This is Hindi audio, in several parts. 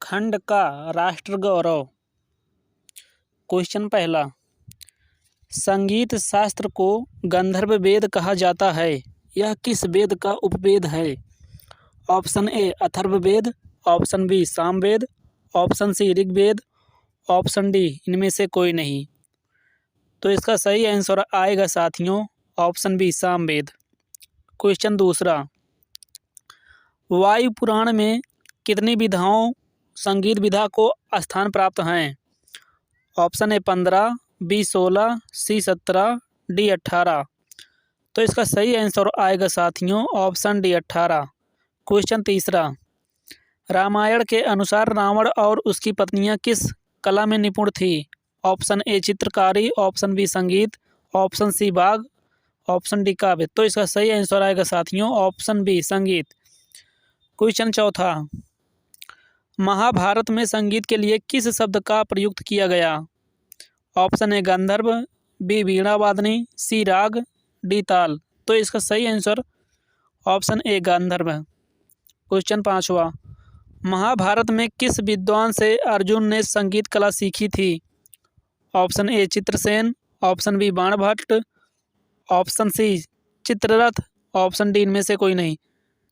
खंड का राष्ट्र गौरव। क्वेश्चन पहला, संगीत शास्त्र को गंधर्व वेद कहा जाता है। यह किस वेद का उपवेद है? Option A Atharvaveda, option B Samaveda, option C Rigveda, option D इनमें से कोई नहीं। तो इसका सही आंसर आएगा साथियों ऑप्शन बी सामवेद। क्वेश्चन दूसरा, वायु पुराण में कितनी विधाओं संगीत विधा को स्थान प्राप्त हैं? Option A 15, B 16, C 17, D 18। तो इसका सही आंसर आएगा साथियों ऑप्शन डी 18। क्वेश्चन तीसरा, रामायण के अनुसार रावण और उसकी पत्नियां किस कला में निपुण थी? ऑप्शन ए चित्रकारी, ऑप्शन बी संगीत, ऑप्शन सी बाग, ऑप्शन डी काव्य। तो इसका सही आंसर आएगा साथियों ऑप्शन बी संगीत। क्वेश्चन चौथा, महाभारत में संगीत के लिए किस शब्द का प्रयुक्त किया गया? ऑप्शन ए गंधर्व, बी वीणा वादनी, सी राग, डी ताल। तो इसका सही answer option A Gandharva. Question पांचवा, महाभारत में किस विद्वान से अर्जुन ने संगीत कला सीखी थी? Option A Chitrasen, option B Banabhatta, option C Chitrarath, option D इनमें से कोई नहीं।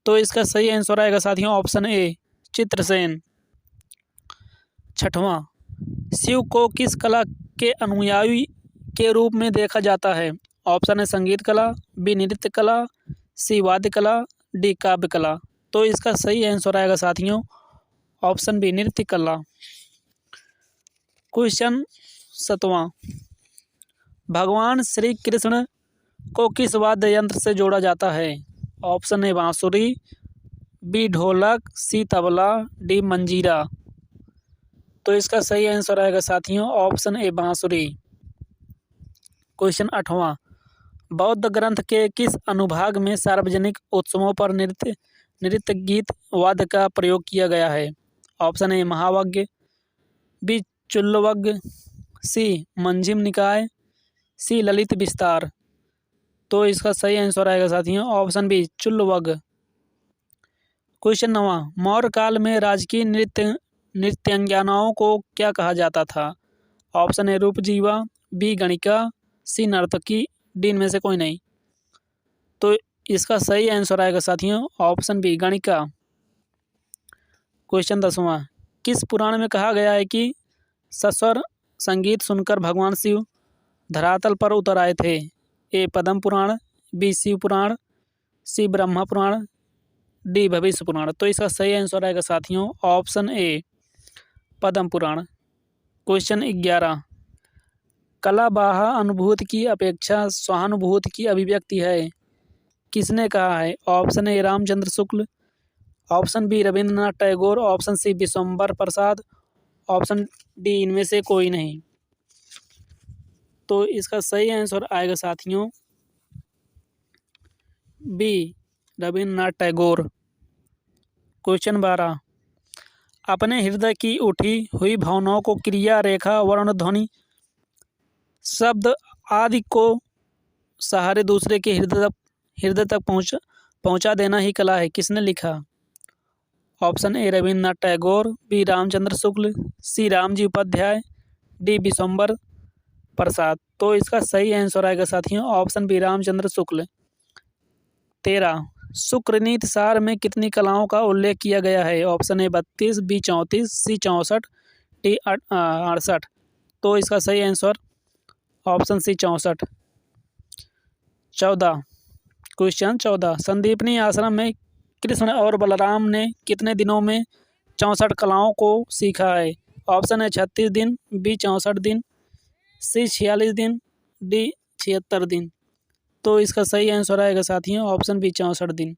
तो इसका सही आंसर आएगा साथियों ऑप्शन ए चित्रसेन। छठवां, शिव को किस कला के अनुयायी के रूप में देखा जाता है? ऑप्शन है संगीत कला, बी नृत्य कला, सी वाद्य कला, डी काव्य कला। तो इसका सही आंसर आएगा साथियों ऑप्शन बी नृत्य कला। क्वेश्चन सातवां, भगवान श्री कृष्ण को किस वाद्य यंत्र से जोड़ा जाता है? ऑप्शन ए बांसुरी, बी ढोलक, सी तबला, डी मंजीरा। तो इसका सही आंसर आएगा साथियों ऑप्शन ए बांसुरी। क्वेश्चन आठवां, बौद्ध ग्रंथ के किस अनुभाग में सार्वजनिक उत्सवों पर नृत्य गीत वाद्य का प्रयोग किया गया है? ऑप्शन ए महावज्ञ, बी चुल्लवज्ञ, सी मंजिम निकाय, सी ललित विस्तार। तो इसका सही आंसर आएगा साथियों ऑप्शन बी चुल्लवज्ञ। क्वेश्चन 9, मौर्य काल में राजकीय नृत्यांगनाओं को क्या कहा जाता था? ऑप्शन ए रूपजीवा, बी गणिका, सी नर्तकी, डी इनमें से कोई नहीं। तो इसका सही आंसर आएगा साथियों ऑप्शन बी गणिका। क्वेश्चन 10वां, किस पुराण में कहा गया है कि सस्वर संगीत सुनकर भगवान शिव धरातल पर उतर आए थे? ए पद्म पुराण, बी शिव पुराण, सी ब्रह्मा पुराण, डी भविष्य पुराण। तो इसका सही आंसर आएगा साथियों ऑप्शन ए पद्म पुराण। क्वेश्चन 11, कला बाह्य अनुभूति की अपेक्षा सहानुभूति की अभिव्यक्ति है, किसने कहा है? Option A Ramchandra Shukla, option B Rabindranath Tagore, option C Vishwambhar Prasad, option D इनमें से कोई नहीं। तो इसका सही आंसर आएगा साथियों बी रविंद्रनाथ टैगोर। क्वेश्चन 12, अपने हृदय की उठी हुई भावनाओं को क्रिया, रेखा, वर्ण, ध्वनि, शब्द आदि को सहारे दूसरे के हृदय तक पहुंचा देना ही कला है, किसने लिखा? Option A Rabindranath Tagore, B Ramchandra Shukla, C Ramji Upadhyay, D Vishwambhar Prasad. तो इसका सही आंसर आएगा साथियों ऑप्शन बी रामचंद्र शुक्ल। 13, शुक्रनीति सार में कितनी कलाओं का उल्लेख किया गया है? Option A 32, B 34, C 64, D 68। तो इसका सही answer option C 64। 14, question 14, Sandipani Ashram में कृष्ण और बलराम ने कितने दिनों में 64 कलाओं को सीखा है? ऑप्शन है 36 दिन, बी 64 दिन, सी 46 दिन, डी 76 दिन। तो इसका सही आंसर आएगा साथियों ऑप्शन बी 64 दिन।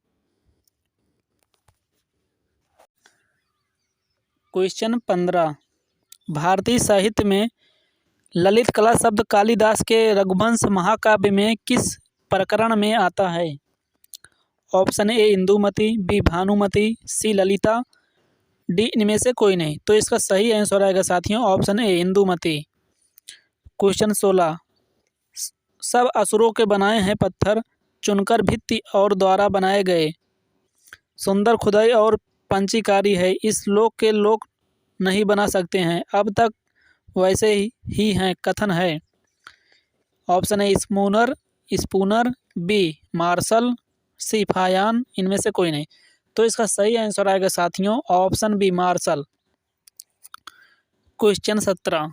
क्वेश्चन 15, भारतीय साहित्य में ललित कला शब्द कालिदास के रघुवंश महाकाव्य में किस प्रकरण में आता है? Option A Indumati, B Bhanumati, C Lalita, D इनमें से कोई नहीं। तो इसका सही आंसर आएगा साथियों ऑप्शन ए इंदुमती। क्वेश्चन 16, सब असुरों के बनाए हैं पत्थर चुनकर भित्ति और द्वारा बनाए गए, सुंदर खुदाई और पंचीकारी है, इस लोक के लोक नहीं बना सकते हैं, अब तक वैसे ही हैं कथन है। Option A Spooner, B Marshall, C फायान, इनमें से कोई नहीं। तो इसका सही आंसर आएगा साथियों option B Marshall. Question 17,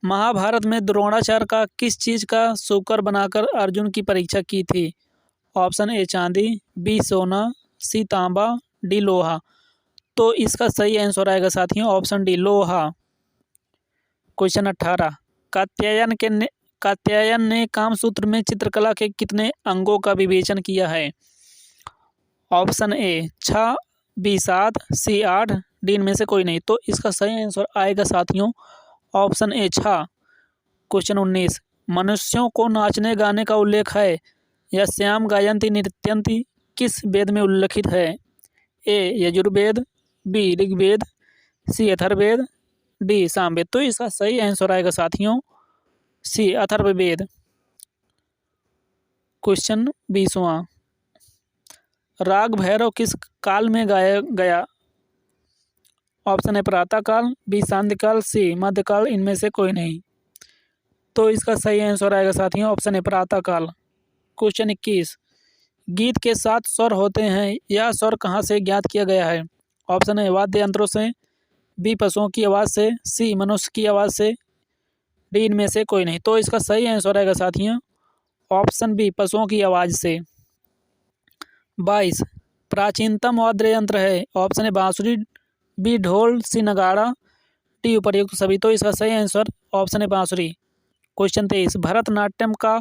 Mahabharata में द्रोणाचार्य का किस चीज का सूकर बनाकर अर्जुन की परीक्षा की थी? ऑप्शन ए चांदी, बी सोना, सी तांबा, डी लोहा। तो इसका सही आंसर आएगा साथियों ऑप्शन डी लोहा। क्वेश्चन 18, कात्यायन ने कामसूत्र में चित्रकला के कितने अंगों का विवेचन किया है? Option A 6, B 7, C 8, D इनमें से कोई नहीं। तो इसका सही आंसर आएगा साथियों ऑप्शन ए 6। क्वेश्चन 19, मनुष्यों को नाचने गाने का उल्लेख है या श्याम गायंती नृत्यंती किस वेद में उल्लिखित है? ए Yajurveda, B Rigveda, C Atharvaveda, D Samaveda. तो इसका सही आंसर आएगा साथियों सी अथर्ववेद। क्वेश्चन 20वां, राग भैरव किस काल में गाया गया? ऑप्शन ए प्रातः काल, बी सांध्य काल, सी मध्यकाल, इनमें से कोई नहीं। तो इसका सही आंसर आएगा साथियों ऑप्शन ए प्रातः काल। क्वेश्चन 21, गीत के 7 स्वर होते हैं, यह स्वर कहाँ से ज्ञात किया गया है? ऑप्शन ए वाद्य यंत्रों से, बी पशुओं की आवाज़ से, सी मनुष्य की आवाज़ से, डी इनमें से कोई नहीं। तो इसका सही आंसर आएगा साथियों ऑप्शन बी पशुओं की आवाज़ से। 22, प्राचीनतम वाद्य यंत्र है? ऑप्शन ए बांसुरी, बी ढोल, सी नगाड़ा, डी उपर्युक्त सभी। तो इसका सही आंसर ऑप्शन ए बांसुरी। क्वेश्चन 23, भरतनाट्यम का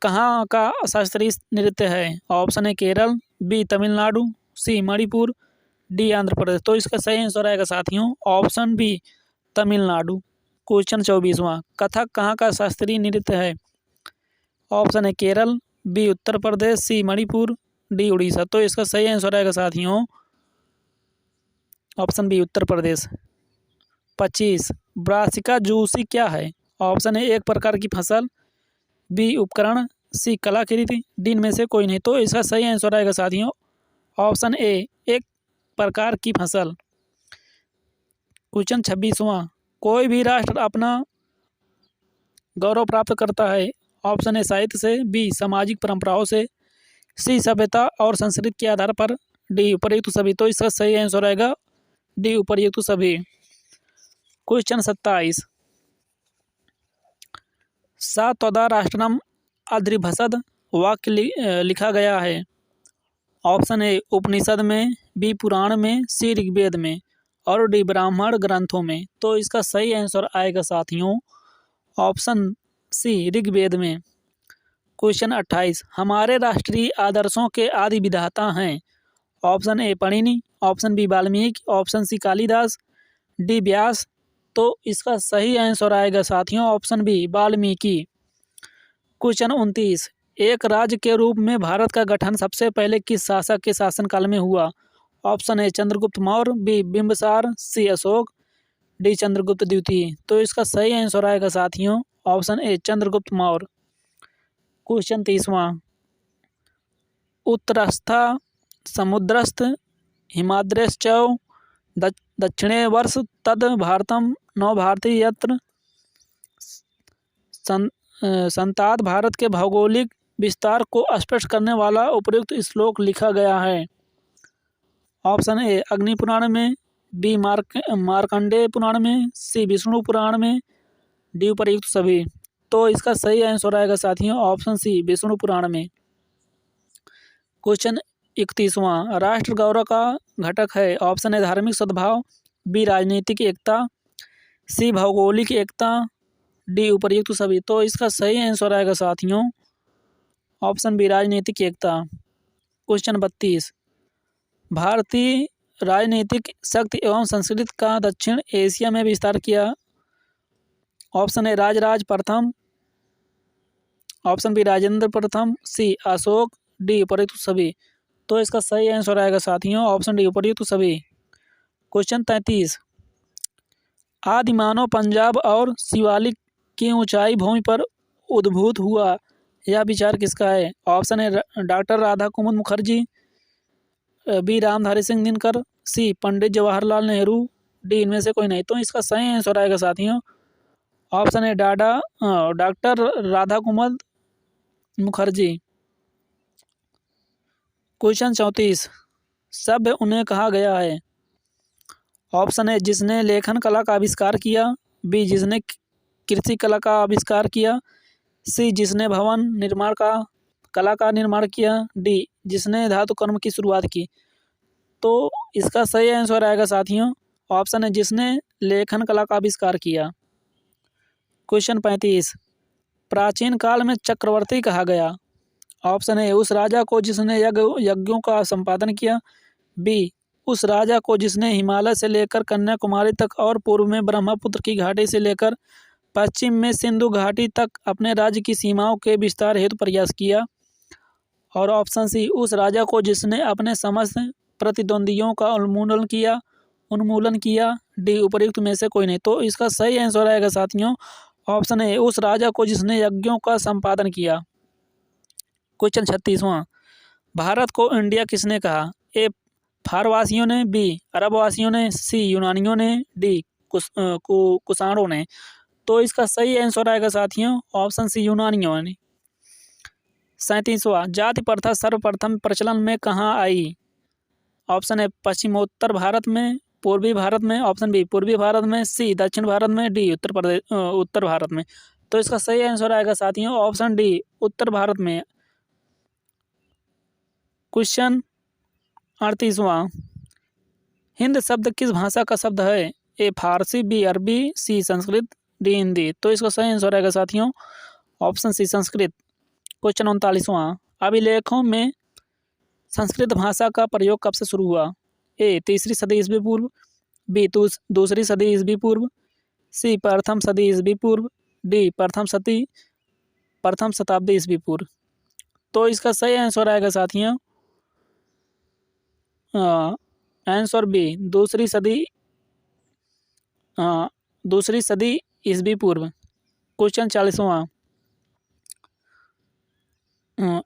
कहाँ का शास्त्रीय नृत्य है? Option A Kerala, B Tamil Nadu, C Manipur, D Andhra Pradesh. तो इसका सही आंसर आएगा साथियों ऑप्शन बी तमिलनाडु। क्वेश्चन 24वां, कथक कहाँ का शास्त्रीय नृत्य है? Option A Kerala, B Uttar Pradesh, C Manipur, D Orissa. तो इसका सही आंसर आएगा साथियों option B Uttar Pradesh. 25, brassica जूसी क्या है? ऑप्शन ए एक प्रकार की फसल, बी उपकरण, सी कलाकृति, डी इनमें से कोई नहीं। तो इसका सही आंसर आएगा साथियों ऑप्शन ए एक प्रकार की फसल। क्वेश्चन 26वां, कोई भी राष्ट्र अपना गौरव प्राप्त करता है? ऑप्शन ए साहित्य से, बी सामाजिक परंपराओं से, सी सभ्यता और संस्कृति के आधार पर, डी उपर्युक्त सभी। तो इसका सही आंसर आएगा डी उपर्युक्त सभी। क्वेश्चन 27, सा त्वदा राष्ट्रम अद्रिभसद वाक्य लिखा गया है? ऑप्शन ए उपनिषद में, बी पुराण में, सी ऋग्वेद में, और डी ब्राह्मण ग्रंथों में। तो इसका सही आंसर आएगा साथियों ऑप्शन सी ऋग्वेद में। क्वेश्चन 28, हमारे राष्ट्रीय आदर्शों के आदि विधाता हैं? Option A Panini, option B Valmiki, option C Kalidas, D Vyas. तो इसका सही आंसर आएगा साथियों ऑप्शन बी वाल्मीकि। क्वेश्चन 29, एक राज्य के रूप में भारत का गठन सबसे पहले किस शासक के शासनकाल में हुआ? Option A Chandragupta Maurya, B Bimbisara, C Ashoka, D Chandragupta द्वितीय। तो इसका सही आंसर आएगा साथियों option A Chandragupta Maurya. Question 30वां, उत्तरस्था समुद्रस्थ हिमाद्रेश्च दक्षिणे वर्ष तद भारतम नव भारतीय यत्र संतात भारत के भौगोलिक विस्तार को स्पष्ट करने वाला उपयुक्त श्लोक लिखा गया है? ऑप्शन ए अग्नि पुराण में, बी मार्कंडेय पुराण में, सी विष्णु पुराण में, डी उपर्युक्त सभी। तो इसका सही आंसर आएगा साथियों ऑप्शन सी विष्णु पुराण में। क्वेश्चन 31वां, राष्ट्र गौरव का घटक है? ऑप्शन ए धार्मिक सद्भाव, बी राजनीतिक एकता, सी भौगोलिक एकता, डी उपर्युक्त सभी। तो इसका सही आंसर आएगा साथियों ऑप्शन बी राजनीतिक एकता। क्वेश्चन 32, भारतीय राजनीतिक शक्ति एवं संस्कृति का दक्षिण एशिया में विस्तार किया? ऑप्शन ए राजराज प्रथम, ऑप्शन बी राजेंद्र प्रथम, सी अशोक, डी उपर्युक्त सभी। तो इसका सही आंसर आएगा साथियों ऑप्शन डी उपर्युक्त सभी। क्वेश्चन 33, आदिमानव पंजाब और शिवालिक की ऊंचाई भूमि पर उद्भूत हुआ, यह विचार किसका है? Option A doctor Radha Kumud Mukherjee, B Ramdhari Singh Dinkar, C Pandit Jawaharlal Nehru, D इनमें से कोई नहीं। तो इसका सही आंसर आएगा साथियों option A doctor Radha Kumar Mukherjee. Question 34 सभ्य उन्हें कहा गया है। ऑप्शन ए जिसने लेखन कला का आविष्कार किया, बी जिसने कृषि कला का आविष्कार किया, सी जिसने भवन निर्माण का कला का निर्माण किया, डी जिसने धातु कर्म की शुरुआत की। तो इसका सही आंसर आएगा साथियों ऑप्शन है जिसने लेखन कला का आविष्कार किया। क्वेश्चन 35 प्राचीन काल में चक्रवर्ती कहा गया। ऑप्शन ए उस राजा को जिसने यज्ञों का संपादन किया, बी उस राजा को जिसने हिमालय से लेकर कन्याकुमारी तक और पूर्व में ब्रह्मपुत्र की घाटी से लेकर पश्चिम में सिंधु घाटी तक अपने राज्य की सीमाओं के विस्तार हेतु प्रयास किया, और ऑप्शन सी उस राजा को जिसने अपने समस्त प्रतिद्वंदियों का उन्मूलन किया, डी उपर्युक्त में से कोई नहीं। तो इसका सही आंसर आएगा साथियों ऑप्शन ए उस राजा को जिसने यज्ञों का संपादन किया। क्वेश्चन 36वां भारत को इंडिया किसने कहा। ए फारवासियों ने, बी अरबवासियों ने, सी यूनानियों ने, डी कुषाणों ने। तो इसका सही आंसर आएगा साथियों ऑप्शन सी यूनानियों ने। 37वां जाति प्रथा सर्वप्रथम प्रचलन में कहाँ आई। ऑप्शन ए पश्चिमोत्तर भारत में, पूर्वी भारत में, ऑप्शन बी पूर्वी भारत में, सी दक्षिण भारत में, डी उत्तर भारत में। तो इसका सही आंसर आएगा साथियों ऑप्शन डी उत्तर भारत में। क्वेश्चन 38वां हिंद शब्द किस भाषा का शब्द है। ए फारसी, बी अरबी, सी संस्कृत, डी हिंदी। तो इसका सही आंसर आएगा साथियों ऑप्शन सी संस्कृत। क्वेश्चन 39वां अभिलेखों में संस्कृत भाषा का प्रयोग कब से शुरू हुआ। ए 3री सदी ईस्वी पूर्व, बी 2री सदी ईस्वी पूर्व, सी प्रथम सदी ईस्वी पूर्व, डी प्रथम शताब्दी ईस्वी पूर्व। तो इसका सही आंसर आएगा साथियों आंसर बी 2री सदी ईस्वी पूर्व। क्वेश्चन 40वां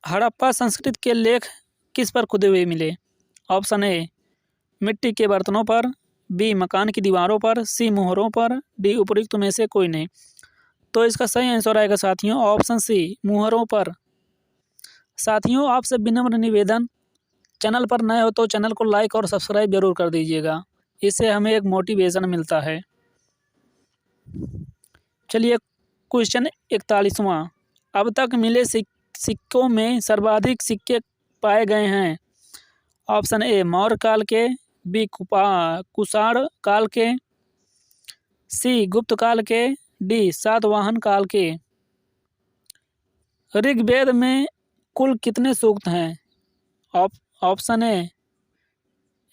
हड़प्पा संस्कृति के लेख किस पर खुदे हुए मिले। ऑप्शन ए मिट्टी के बर्तनों पर, बी मकान की दीवारों पर, सी मोहरों पर, डी उपर्युक्त में से कोई नहीं। तो इसका सही आंसर आएगा साथियों ऑप्शन सी मोहरों पर। साथियों आपसे विनम्र निवेदन चैनल पर नए हो तो चैनल को लाइक और सब्सक्राइब जरूर कर दीजिएगा, इससे हमें एक मोटिवेशन मिलता है। चलिए क्वेश्चन 41वां अब तक मिले सिक्कों में सर्वाधिक सिक्के पाए गए हैं। ऑप्शन ए मौर्य काल के, बी कुषाण काल के, सी गुप्त काल के, डी सातवाहन काल के। ऋग्वेद में कुल कितने सूक्त हैं। Option A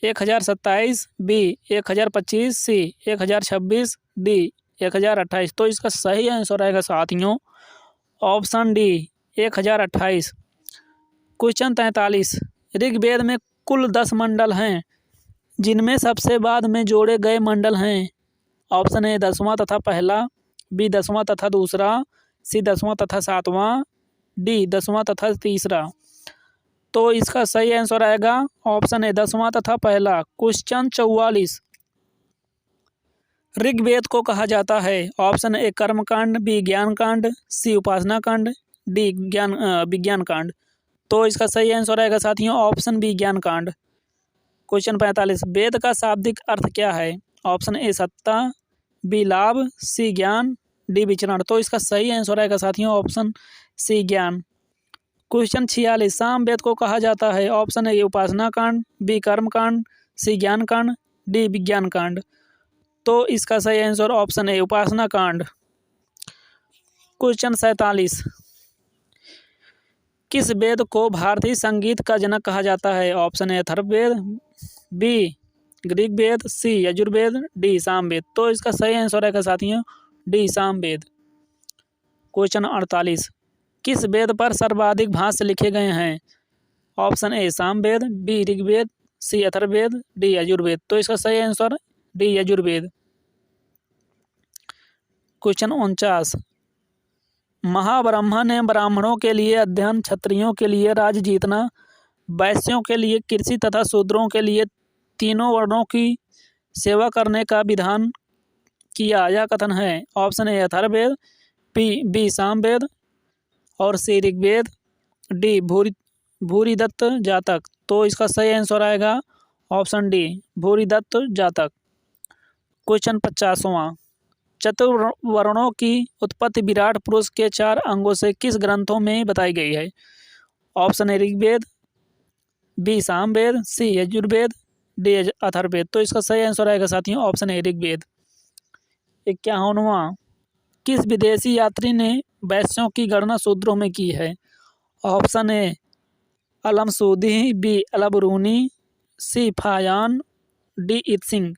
1027, B 1025, C 1026, D 1028। तो इसका सही आंसर आएगा साथियों ऑप्शन डी 1028। क्वेश्चन 43 ऋग्वेद में कुल 10 मंडल हैं, जिनमें सबसे बाद में जोड़े गए मंडल हैं। ऑप्शन ए 10वां तथा पहला, बी 10वां तथा दूसरा, सी 10वां तथा 7वां, डी 10वां तथा तीसरा। तो इसका सही आंसर आएगा ऑप्शन ए 10वां तथा पहला। क्वेश्चन 44 ऋग्वेद को कहा जाता है। ऑप्शन ए कर्मकांड, बी ज्ञान कांड, सी उपासना कांड, डी विज्ञान कांड। तो इसका सही आंसर आएगा साथियों ऑप्शन बी ज्ञान कांड। क्वेश्चन 45 वेद का शाब्दिक अर्थ क्या है। ऑप्शन ए सत्ता, बी लाभ, सी ज्ञान, डी विचरण। तो इसका सही आंसर आएगा साथियों ऑप्शन सी ज्ञान। क्वेश्चन 46 सामवेद को कहा जाता है। ऑप्शन ए उपासना कांड, बी कर्म कांड, सी ज्ञान कांड, डी विज्ञान कांड। तो इसका सही आंसर ऑप्शन ए उपासना कांड। क्वेश्चन 47 किस वेद को भारतीय संगीत का जनक कहा जाता है। Option A Atharvaveda, B Rigveda, C Yajurveda, D Samaveda. तो इसका सही आंसर है साथियों डी सामवेद। क्वेश्चन 48 किस वेद पर सर्वाधिक भाष्य लिखे गए हैं। Option A Samaveda, B Rigveda, C Atharvaveda, D Yajurveda. तो इसका सही answer D Yajurveda. Question 49 Mahabrahma ने ब्राह्मणों के लिए अध्ययन, क्षत्रियों के लिए राज्य जीतना, वैश्यों के लिए कृषि तथा शूद्रों के लिए तीनों वर्णों की सेवा करने का विधान किया, यह कथन है? Option A Atharvaveda, B Samaveda और सी ऋग्वेद, डी भूरिदत्त जातक। तो इसका सही आंसर आएगा ऑप्शन डी भूरिदत्त जातक। क्वेश्चन 50वां, चतुर्वर्णों की उत्पत्ति विराट पुरुष के 4 अंगों से किस ग्रंथों में बताई गई है? Option A Rigveda, B Samaveda, C Yajurveda, D Atharvaveda. तो इसका सही आंसर आएगा साथियों ऑप्शन ए ऋग्वेद। 51वां, किस विदेशी यात्री ने वैश्यों की गणना शूद्रों में की है? Option A Al Masudi, B Al Biruni, C Faxian, D I Tsing.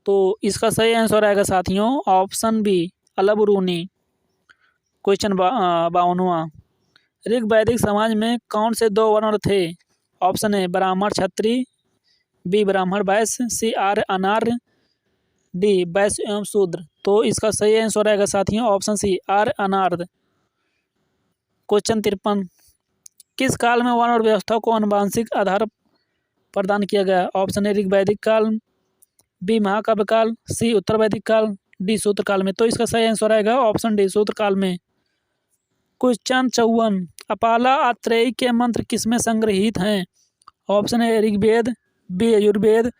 तो इसका सही आंसर आएगा साथियों ऑप्शन बी अलबरूनी। क्वेश्चन 52वां, ऋग वैदिक समाज में कौन से 2 वर्ण थे? ऑप्शन ए ब्राह्मण क्षत्रिय, बी ब्राह्मण वैश्य, सी आर्य अनार्य, डी वैश्य एवं शूद्र। तो इसका सही आंसर आएगा साथियों ऑप्शन सी आर्य अनार्य। क्वेश्चन 53, किस काल में वर्ण व्यवस्था को आनुवंशिक आधार प्रदान किया गया? ऑप्शन ए ऋग वैदिक काल, बी महाकाव्य काल, सी उत्तर वैदिक काल, डी सूत्र काल में। तो इसका सही आंसर आएगा ऑप्शन डी सूत्र काल में। क्वेश्चन 54, अपाला आत्रेयी के मंत्र किसमें संग्रहित हैं? Option A Rigveda, B Yajurveda,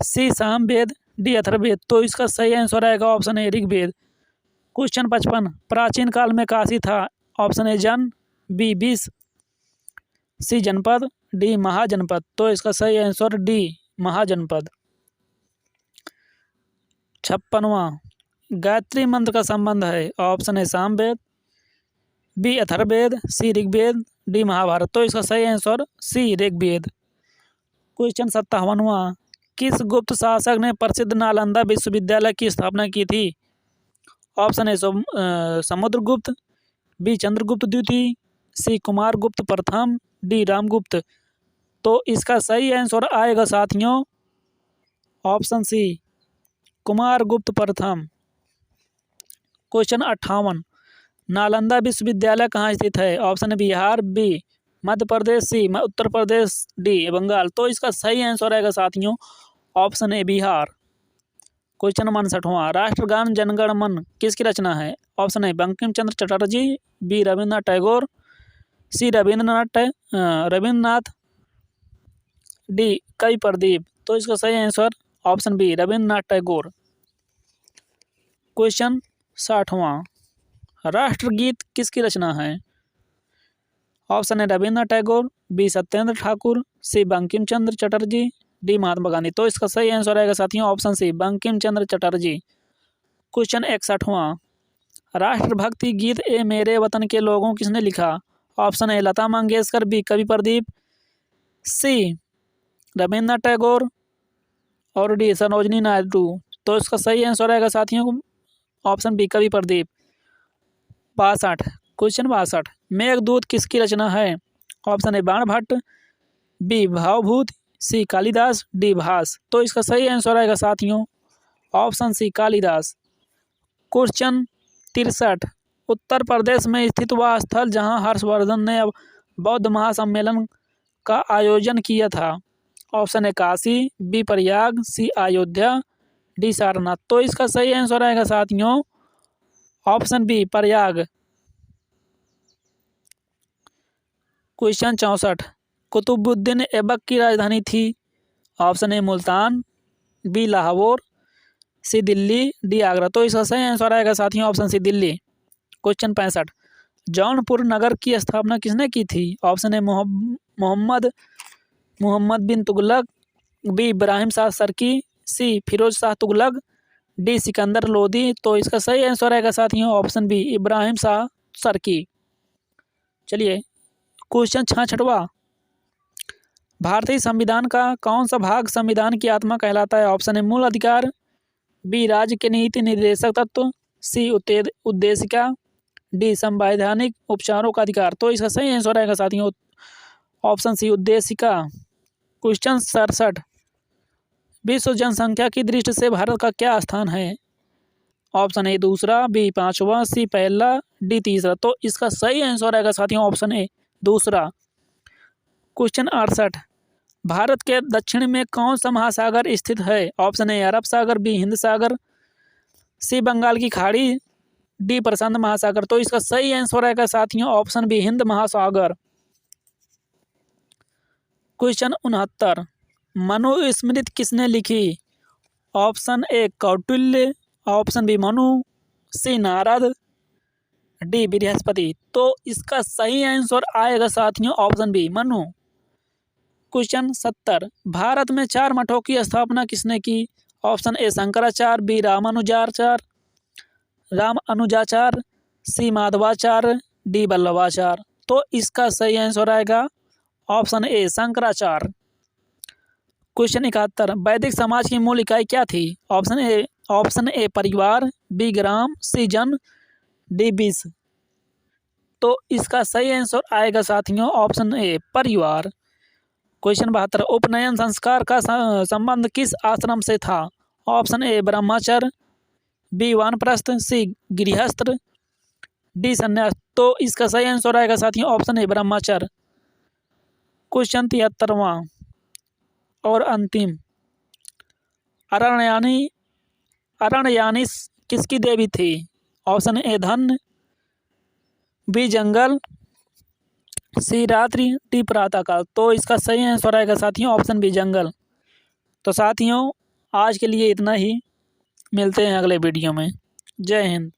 C Samaveda, D Atharvaveda. तो इसका सही आंसर आएगा ऑप्शन ए ऋग्वेद। क्वेश्चन 55, प्राचीन काल में काशी था? ऑप्शन ए जन, बी 20, सी जनपद, डी महाजनपद। तो इसका सही आंसर डी महाजनपद। 56वां, गायत्री मंत्र का संबंध है? Option A Samaveda, B Atharvaveda, C Rigveda, D Mahabharata. तो इसका सही आंसर सी ऋग्वेद। क्वेश्चन 57वां, किस गुप्त शासक ने प्रसिद्ध नालंदा विश्वविद्यालय की स्थापना की थी? Option A Samudragupta, B Chandragupta द्वितीय, सी कुमारगुप्त प्रथम, डी रामगुप्त। तो इसका सही आंसर आएगा साथियों ऑप्शन सी कुमारगुप्त प्रथम। क्वेश्चन 58, नालंदा विश्वविद्यालय कहाँ स्थित है? Option A Bihar, B Madhya Pradesh, C Uttar Pradesh, D Bengal. तो इसका सही आंसर आएगा साथियों ऑप्शन ए बिहार। क्वेश्चन 59वां, राष्ट्रगान जनगण मन किसकी रचना है? Option A Bankim Chandra Chatterjee, B Rabindranath Tagore, C Rabindranath, D Kavi Pradeep. तो इसका सही answer option B Rabindranath Tagore. Question 60वां, राष्ट्रगीत किसकी रचना है? Option A Rabindranath Tagore, B Satyendra Thakur, C Bankim Chandra Chatterjee, D Mahatma Gandhi. तो इसका सही आंसर आएगा साथियों option C Bankim Chandra Chatterjee. Question 61वां, राष्ट्रभक्ति गीत ए मेरे वतन के लोगों किसने लिखा? Option A Lata Mangeshkar, B Kavi Pradeep, सी रविन्द्रनाथ टैगोर और डी सरोजिनी नायडू। तो इसका सही आंसर आएगा साथियों option B Kavi Pradeep. 62, question 62, Meghdoot किसकी रचना है? Option A Banabhatta, B Bhavabhuti, C Kalidas, D Bhasa. तो इसका सही आंसर आएगा साथियों option C Kalidas. Question 63, Uttar Pradesh में स्थित वह स्थल जहां हर्षवर्धन ने बौद्ध महासम्मेलन का आयोजन किया था? Option A Kashi, B Prayag, C Ayodhya, D Sarnath. तो इसका सही आंसर आएगा साथियों option B Prayag. Question 64, Qutubuddin Aibak की राजधानी थी? Option A Multan, B Lahore, C Delhi, D Agra. तो इसका सही आंसर आएगा साथियों option C Delhi. Question 65, Jaunpur नगर की स्थापना किसने की थी? Option A Mohammad bin Tughlaq, B Ibrahim Shah Sharqi, C Firoz Shah Tughlaq, D Sikandar Lodi. तो इसका सही आंसर आएगा साथियों ऑप्शन बी इब्राहिम शाह सरकी। चलिए क्वेश्चन 66वां, भारतीय संविधान का कौन सा भाग संविधान की आत्मा कहलाता है? ऑप्शन ए मूल अधिकार, बी राज्य के नीति निर्देशक तत्व, सी उद्देशिका, डी संवैधानिक उपचारों का अधिकार। तो इसका सही आंसर आएगा साथियों ऑप्शन सी उद्देशिका। क्वेश्चन 67, विश्व जनसंख्या की दृष्टि से भारत का क्या स्थान है? ऑप्शन ए दूसरा, बी पांचवा, सी पहला, डी तीसरा। तो इसका सही आंसर आएगा साथियों ऑप्शन ए दूसरा। क्वेश्चन 68, भारत के दक्षिण में कौन सा महासागर स्थित है? Option A Arab Sagar, B Hind Sagar, C Bengal की खाड़ी, डी प्रशांत महासागर। तो इसका सही आंसर रहेगा साथियों ऑप्शन बी हिंद महासागर। क्वेश्चन 69, मनुस्मृति किसने लिखी? Option A Kautilya, option B Manu, C Narada, D Brihaspati. तो इसका सही आंसर आएगा साथियों option B Manu. Question 70, Bharat में 4 मठों की स्थापना किसने की? Option A Shankaracharya, B Ramanujacharya, C Madhvacharya, D Vallabhacharya. तो इसका सही आंसर आएगा ऑप्शन ए शंकराचार्य। क्वेश्चन 71, वैदिक समाज की मूल इकाई क्या थी? ऑप्शन ए परिवार, बी ग्राम, सी जन, डी बीस। तो इसका सही आंसर आएगा साथियों ऑप्शन ए परिवार। क्वेश्चन 72, उपनयन संस्कार का संबंध किस आश्रम से था? ऑप्शन ए ब्रह्मचर्य, बी वानप्रस्थ, सी गृहस्थ, डी संन्यास। तो इसका सही आंसर आएगा साथियों ऑप्शन ए ब्रह्मचर्य। क्वेश्चन 73वां और अंतिम, अरण्यानी किसकी देवी थी? ऑप्शन ए धन, बी जंगल, सी रात्रि, डी प्रातःकाल। तो इसका सही आंसर आएगा साथियों ऑप्शन बी जंगल। तो साथियों आज के लिए इतना ही, मिलते हैं अगले वीडियो में। जय हिंद।